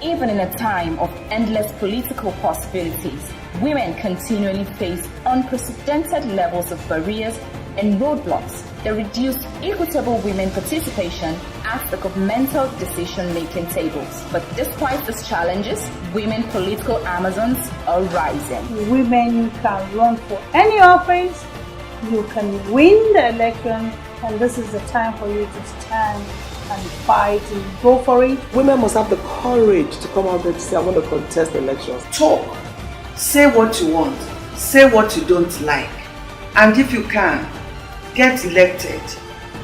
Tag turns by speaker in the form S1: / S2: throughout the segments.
S1: Even in a time of endless political possibilities, women continually face unprecedented levels of barriers and roadblocks that reduce equitable women participation at the governmental decision-making tables. But despite these challenges, women political Amazons are rising.
S2: Women can run for any office, you can win the election, and this is the time for you to stand and fight and go for it.
S3: Women must have the courage to come out there to say, I want to contest elections.
S4: Talk. Say what you want. Say what you don't like. And if you can, get elected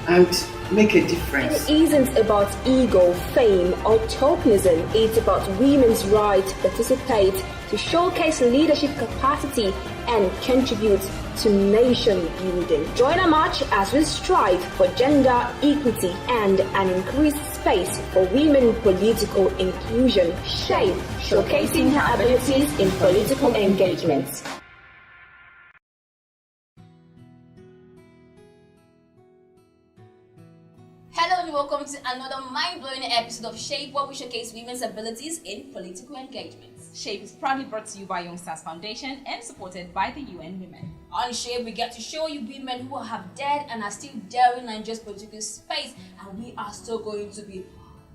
S4: and make a difference.
S5: It isn't about ego, fame, or tokenism. It's about women's right to participate, to showcase leadership capacity, and contribute to nation building. Join our march as we strive for gender equity and an increased space for women political inclusion. SHAPE, showcasing her abilities in political engagements.
S6: Hello and welcome to another mind-blowing episode of SHAPE, where we showcase women's abilities in political engagements.
S7: SHAPE is proudly brought to you by Young Stars Foundation and supported by the UN Women.
S6: On SHAPE, we get to show you women who have dared and are still daring Nigeria's political space, and we are still going to be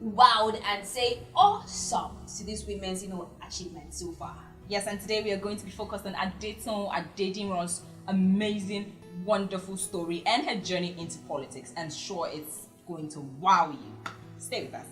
S6: wowed and say awesome to these women's achievements so far.
S7: Yes, and today we are going to be focused on Adetoun Adediran's amazing, wonderful story and her journey into politics, and sure it's going to wow you. Stay with us.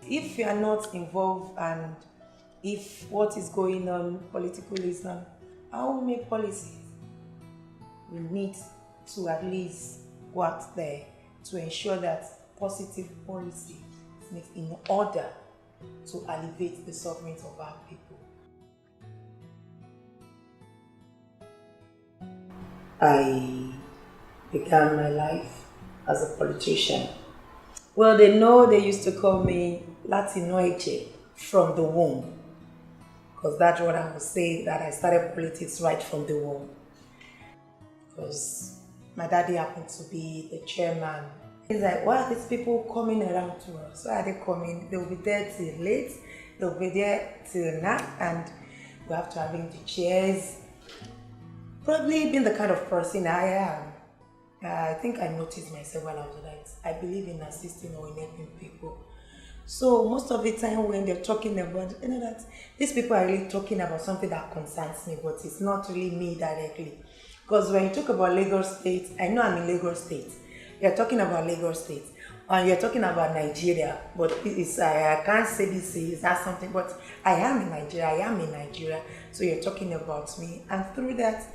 S8: If you are not involved and if what is going on politically is not, how we make policies? We need to at least go out there to ensure that positive policy is made in order to elevate the sovereignty of our people. I began my life as a politician. Well, they used to call me Latinoiche from the womb, because that's what I would say, that I started politics right from the womb. Because my daddy happened to be the chairman. He's like, why are these people coming around to us? Why are they coming? They'll be there till late, they'll be there till night, and we have to arrange the chairs. Probably being the kind of person I am, I think I noticed myself when I was that I believe in assisting or in helping people. So most of the time when they're talking about, that these people are really talking about something that concerns me, but it's not really me directly. Because when you talk about Lagos State, I know I'm in Lagos State. You're talking about Lagos State, and you're talking about Nigeria, but I can't say this is that something, but I am in Nigeria, so you're talking about me, and through that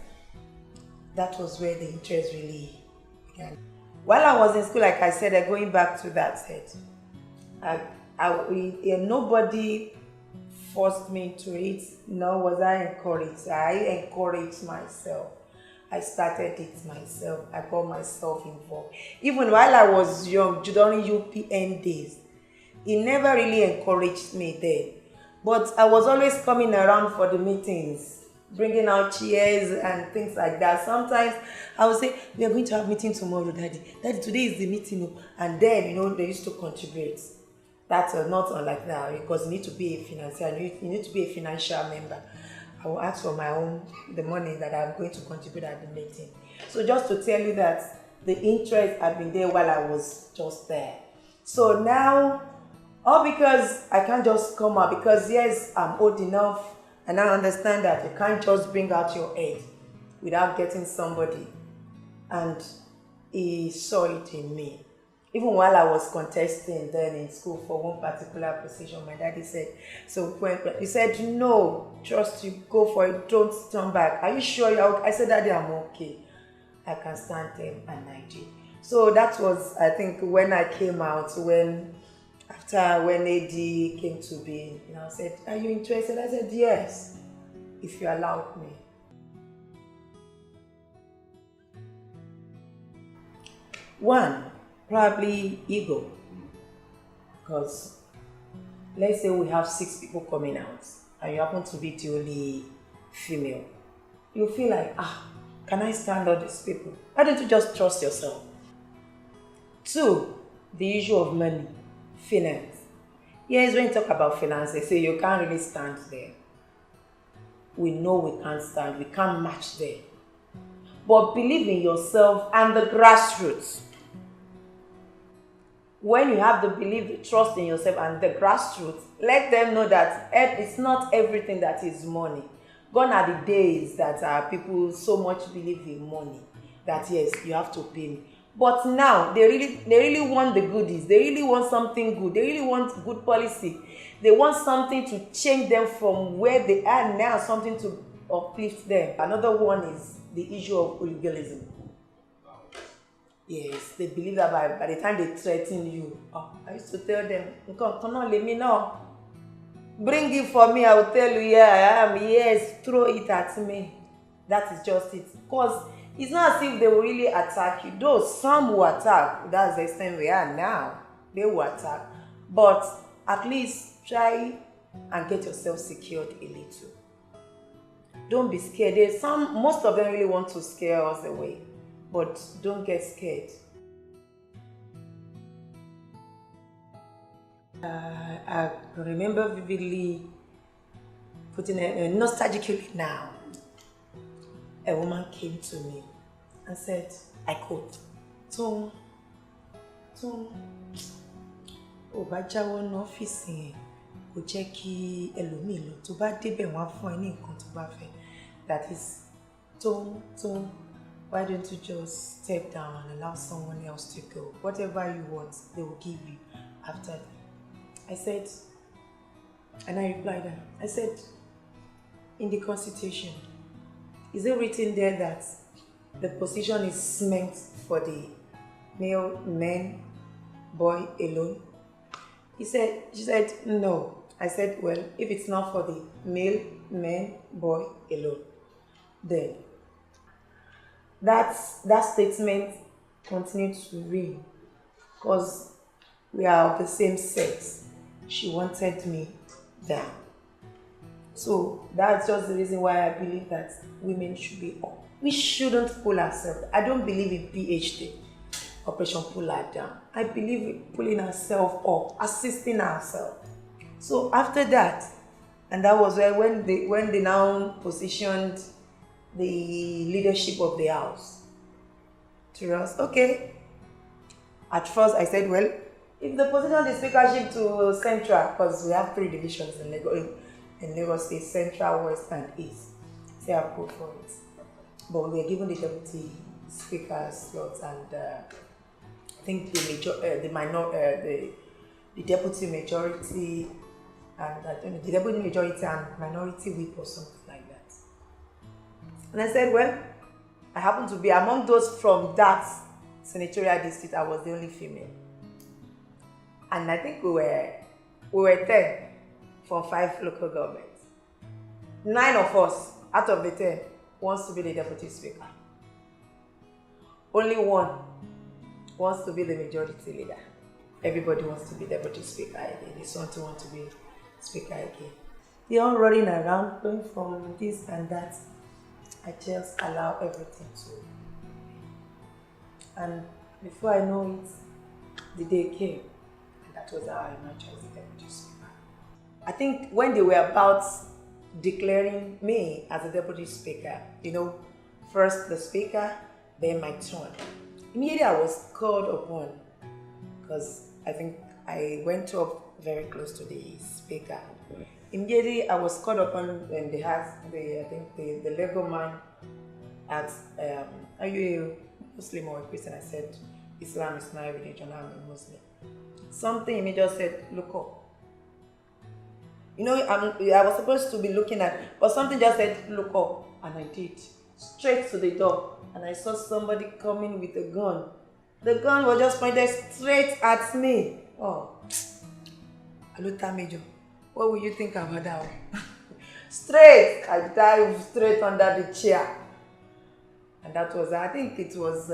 S8: was where the interest really began. While I was in school, like I said, going back to that set, nobody forced me to it, nor was I encouraged. I encouraged myself. I started it myself. I got myself involved. Even while I was young, during UPN days, he never really encouraged me there. But I was always coming around for the meetings, bringing out chairs and things like that. Sometimes I would say, we are going to have a meeting tomorrow, Daddy. Daddy, today is the meeting. And then, they used to contribute. That's not unlike now, because you need to be a financier, you need to be a financial member. I will ask for my own, the money that I'm going to contribute at the meeting. So just to tell you that the interest had been there while I was just there. So now, all because I can't just come out, because yes, I'm old enough and I understand that you can't just bring out your head without getting somebody. And he saw it in me. Even while I was contesting then in school for one particular position, my daddy said, so when he said, no, trust you, go for it, don't turn back. Are you sure you're okay? I said, Daddy, I'm okay. I can stand them, and I did. So that was, I think, when I came out, when AD came to be, I said, are you interested? I said, yes, if you allowed me. One, probably ego, because let's say we have 6 people coming out and you happen to be the only female. You feel like, can I stand all these people? Why don't you just trust yourself? 2, the issue of money, finance. Yes, when you talk about finance, they say you can't really stand there. We know we can't stand, we can't match there. But believe in yourself and the grassroots. When you have the belief, the trust in yourself and the grassroots, let them know that it's not everything that is money. Gone are the days that people so much believe in money that yes, you have to pay me. But now they really want the goodies. They really want something good. They really want good policy. They want something to change them from where they are now, something to uplift them. Another one is the issue of hooliganism. Yes, they believe that by the time they threaten you, I used to tell them, come on, let me know. Bring it for me, I will tell you, yeah, I am. Yes, throw it at me. That is just it. Because it's not as if they will really attack you. Though some will attack, that's the extent we are now. They will attack. But at least try and get yourself secured a little. Don't be scared. Most of them really want to scare us away. But don't get scared. I remember vividly putting nostalgically now. A woman came to me and said, I quote, Tung, ó bá jáwọ́ ní ọ́fíìsì yẹn, kò jẹ́ kí ẹlòmíì lọ, tó bá débẹ̀ wọ́n á fún ẹ ní nǹkan tó bá fẹ́. That is, Tung, why don't you just step down and allow someone else to go? Whatever you want, they will give you after that. I said, and I replied, I said, in the Constitution, is it written there that the position is meant for the man, boy alone? She said, no. I said, well, if it's not for the male, man, boy alone, then that statement continued to ring because we are of the same sex. She wanted me down. So that's just the reason why I believe that women should be up. We shouldn't pull ourselves. I don't believe in PhD, Operation Pull Her Down. I believe in pulling ourselves up, assisting ourselves. So after that, and that was when they now positioned the leadership of the house to us. Okay. At first I said, well, if they position the speakership to Central, because we have 3 divisions in Lagos State, Central, West, and East. Say I go for it. But we were given the deputy speaker slots, and I think the deputy majority, and I don't know, the deputy majority and minority whip or something like that. And I said, well, I happen to be among those from that senatorial district. I was the only female. And I think we were 10 from 5 local governments. 9 of us out of the 10 wants to be the deputy speaker. Only 1 wants to be the majority leader. Everybody wants to be deputy speaker again. They want to be speaker again. They're all running around, going from this and that. I just allow everything to. And before I know it, the day came. That was how I emerged as the deputy speaker. I think when they were about declaring me as a deputy speaker, first the speaker, then my turn. Immediately I was called upon because I think I went up very close to the speaker. Immediately I was called upon when they asked the legal man asked, are you a Muslim or a Christian? I said, Islam is my religion, I'm a Muslim. Something in me just said, look up. You know, I was supposed to be looking at, but something just said, look up. And I did. Straight to the door. And I saw somebody coming with a gun. The gun was just pointed straight at me. Oh, Aluta Major, what will you think about that one? Straight, I dived straight under the chair. And that was, I think it was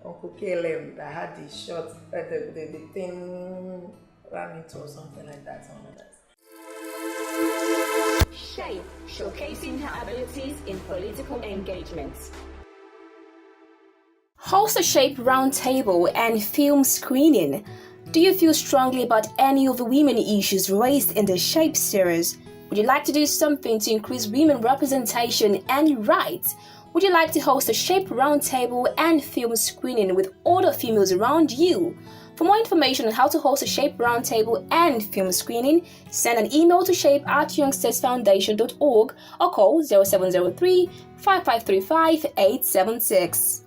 S8: Uncle Caleb that had the shot, the thing ran into or something like that.
S5: SHAPE, showcasing her abilities in political engagements. Host a SHAPE roundtable and film screening. Do you feel strongly about any of the women issues raised in the SHAPE series? Would you like to do something to increase women representation and rights? Would you like to host a SHAPE roundtable and film screening with other females around you? For more information on how to host a SHAPE roundtable and film screening, send an email to shape@youngstarsfoundation.org or call 0703 5535 876.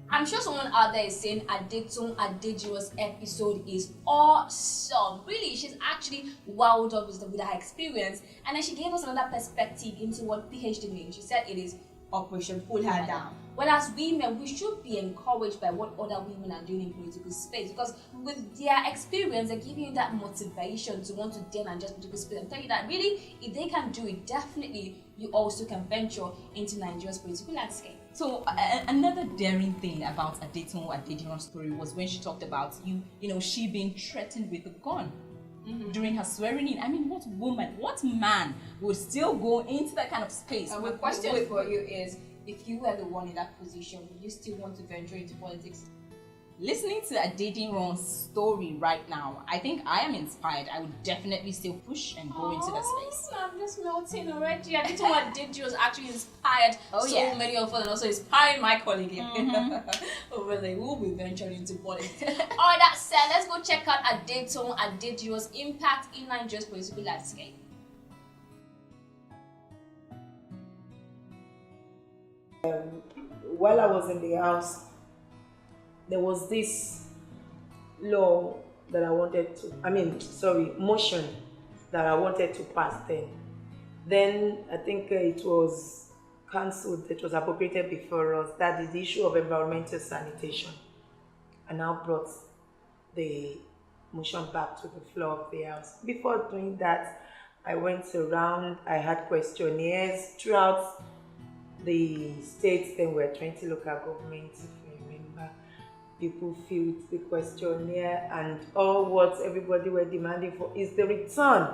S6: I'm sure someone out there is saying Adetoun Adediran's episode is awesome. Really, she's actually wowed up with her experience, and then she gave us another perspective into what PhD means. She said it is Operation Pull Her Down. Well, as women, we should be encouraged by what other women are doing in political space, because with their experience, they're giving you that motivation to want to dare and just political space. I'm telling you that really, if they can do it, definitely you also can venture into Nigeria's political landscape.
S7: So another daring thing about Adetoun Adediran's story was when she talked about she being threatened with a gun during her swearing in. I mean, what woman, what man would still go into that kind of space?
S6: My question for you is, if you were the one in that position, would you still want to venture into politics?
S7: Listening to Adediran's story right now, I think I am inspired. I would definitely still push and go into that space.
S6: I'm just melting already. Adetoun Adediran was actually inspired many of us, and also inspiring my colleague here. Over there, we'll be venturing into politics. Alright, that said, let's go check out Adetoun Adediran's impact in Nigeria's political landscape.
S8: While I was in the house, there was this law that I wanted to, motion that I wanted to pass then. Then I think it was cancelled, it was appropriated before us. That is the issue of environmental sanitation. I now brought the motion back to the floor of the house. Before doing that, I went around, I had questionnaires throughout the states. Then were 20 local governments, if you remember. People filled the questionnaire, and all what everybody were demanding for is the return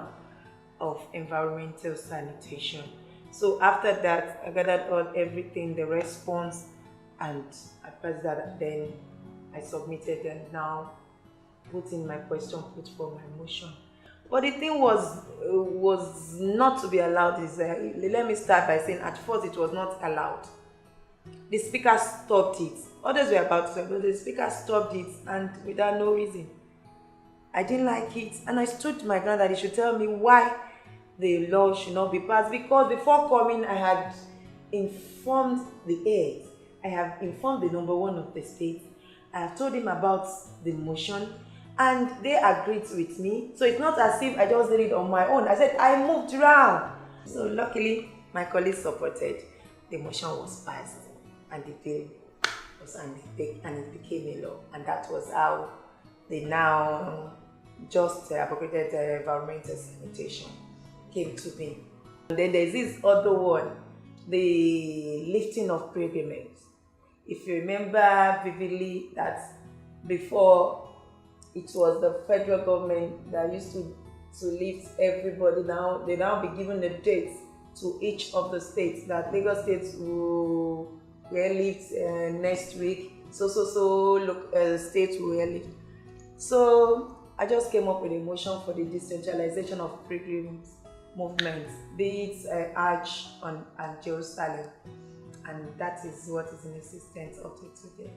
S8: of environmental sanitation. So after that, I gathered everything, the response, and I passed that. Then I submitted and now put in my question, put for my motion. But the thing was not to be allowed is, let me start by saying at first it was not allowed. The speaker stopped it. Others were about to say, but the speaker stopped it, and without no reason. I didn't like it, and I stood my ground that he should tell me why the law should not be passed. Because before coming, I had informed the head. I have informed the number one of the state. I have told him about the motion, and they agreed with me. So it's not as if I just did it on my own. I said I moved around. So luckily, my colleagues supported. The motion was passed, and the bill was and it became a law. And that was how they now just appropriated environmental sanitation came to be. And then there's this other one, the lifting of pilgrimage. If you remember vividly that before it was the federal government that used to lift everybody. Now they now be given the dates to each of the states, that Lagos State will lift next week, states will lift. So I just came up with a motion for the decentralization of pilgrims movements, be it Hajj and Jerusalem, and that is what is in existence up to today.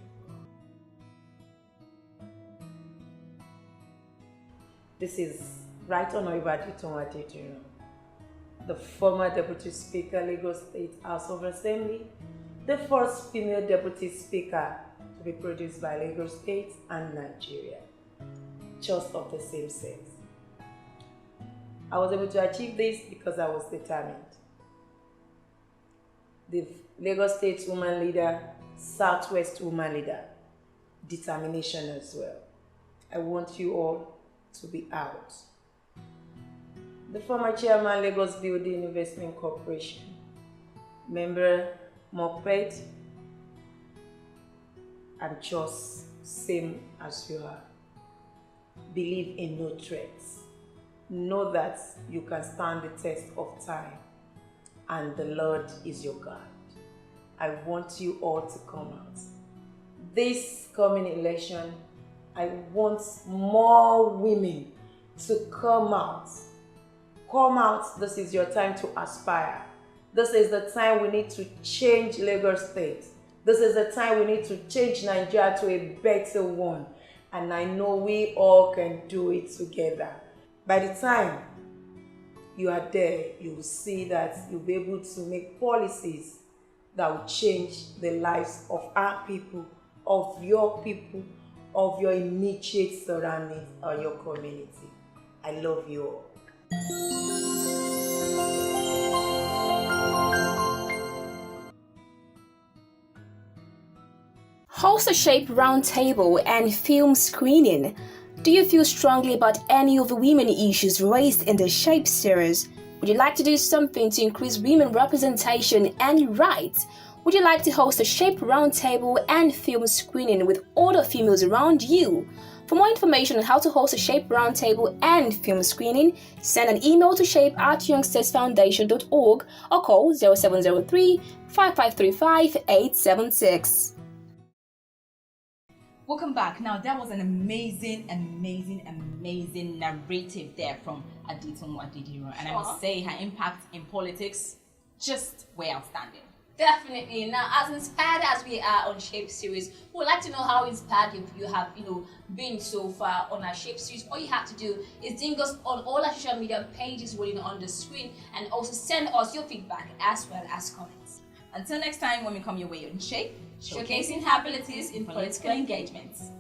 S8: This is Right Honorable Adetoun Adediran, the former Deputy Speaker, Lagos State House of Assembly, the first female Deputy Speaker to be produced by Lagos State and Nigeria, just of the same sex. I was able to achieve this because I was determined. The Lagos State woman leader, Southwest woman leader, determination as well. I want you all to be out. The former chairman, Lagos Building Investment Corporation, member Moped, and just same as you are. Believe in no threats. Know that you can stand the test of time, and the Lord is your God. I want you all to come out. This coming election, I want more women to come out. Come out. This is your time to aspire. This is the time we need to change Lagos State. This is the time we need to change Nigeria to a better one. And I know we all can do it together. By the time you are there, you will see that you'll be able to make policies that will change the lives of our people, of your immediate surroundings or your community. I love you all.
S5: Host a SHAPE roundtable and film screening. Do you feel strongly about any of the women issues raised in the SHAPE series? Would you like to do something to increase women representation and rights? Would you like to host a SHAPE roundtable and film screening with other females around you? For more information on how to host a SHAPE roundtable and film screening, send an email to shape@youngstatefoundation.org or call 0703 5535 876.
S7: Welcome back. Now, that was an amazing narrative there from Adetoun Adediran. And I must say, her impact in politics just way outstanding.
S6: Definitely. Now, as inspired as we are on SHAPE series, we would like to know how inspired you have, been so far on our SHAPE series. All you have to do is ding us on all our social media pages rolling on the screen, and also send us your feedback as well as comments.
S7: Until next time, when we come your way on SHAPE,
S6: showcasing her abilities in political engagements.